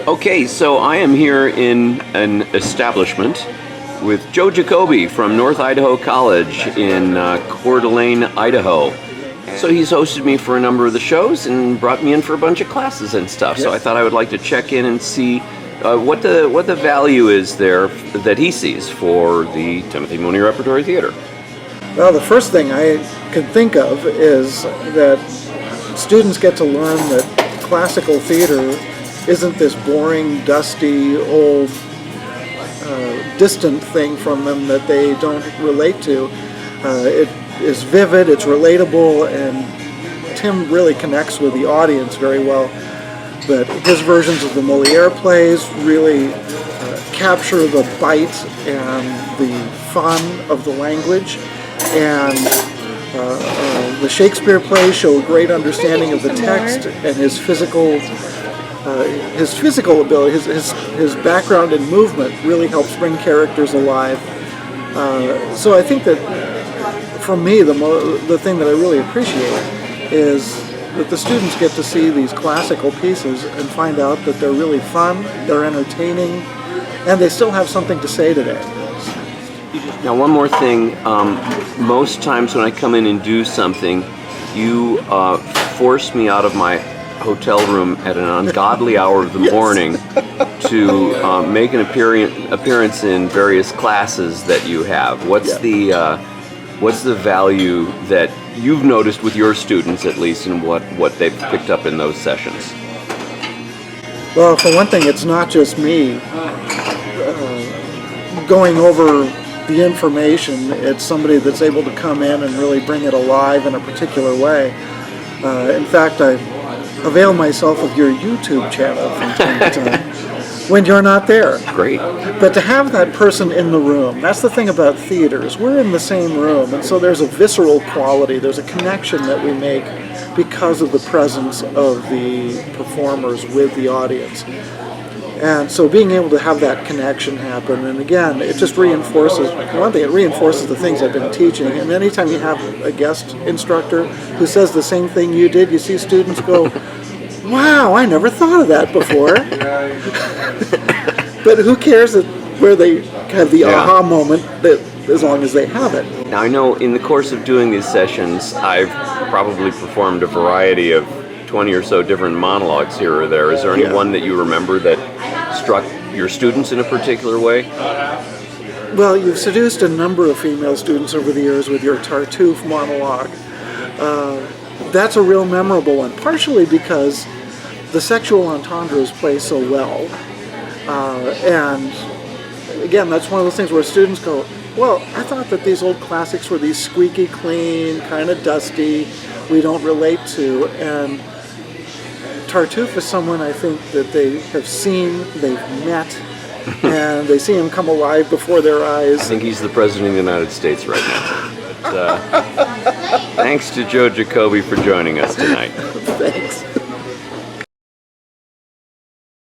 Okay, so I am here in an establishment with Joe Jacoby from North Idaho College in Coeur d'Alene, Idaho. So he's hosted me for a number of the shows and brought me in for a bunch of classes and stuff. So I thought I would like to check in and see what the value is there that he sees for the Timothy Mooney Repertory Theater. Well, the first thing I can think of is that students get to learn that classical theater isn't this boring, dusty, old, distant thing from them that they don't relate to. It is vivid, it's relatable, and Tim really connects with the audience very well. But his versions of the Moliere plays really capture the bite and the fun of the language. And the Shakespeare plays show a great understanding of the text and his physical ability, his background in movement really helps bring characters alive. So I think that for me, the thing that I really appreciate is that the students get to see these classical pieces and find out that they're really fun, they're entertaining, and they still have something to say today. Now, one more thing. Most times when I come in and do something, you force me out of my hotel room at an ungodly hour of the morning to make an appearance in various classes that you have. What's the value that you've noticed with your students, at least, and what they've picked up in those sessions? Well, for one thing, it's not just me going over the information. It's somebody that's able to come in and really bring it alive in a particular way. In fact, I avail myself of your YouTube channel from time to time when you're not there. Great. But to have that person in the room, that's the thing about theaters. We're in the same room, and so there's a visceral quality, there's a connection that we make because of the presence of the performers with the audience. And so being able to have that connection happen, and again, it just reinforces, one thing, it reinforces the things I've been teaching. And anytime you have a guest instructor who says the same thing you did, you see students go, wow, I never thought of that before. But who cares where they have the aha moment, that as long as they have it. Now, I know in the course of doing these sessions, I've probably performed a variety of 20 or so different monologues here or there. Is there any one that you remember that struck your students in a particular way? Well, you've seduced a number of female students over the years with your Tartuffe monologue. That's a real memorable one, partially because the sexual entendres play so well. And again, that's one of those things where students go, well, I thought that these old classics were these squeaky clean, kind of dusty, we don't relate to. And Tartuffe is someone I think that they have seen, they've met, and they see him come alive before their eyes. I think he's the President of the United States right now. But, thanks to Joe Jacoby for joining us tonight. Thanks.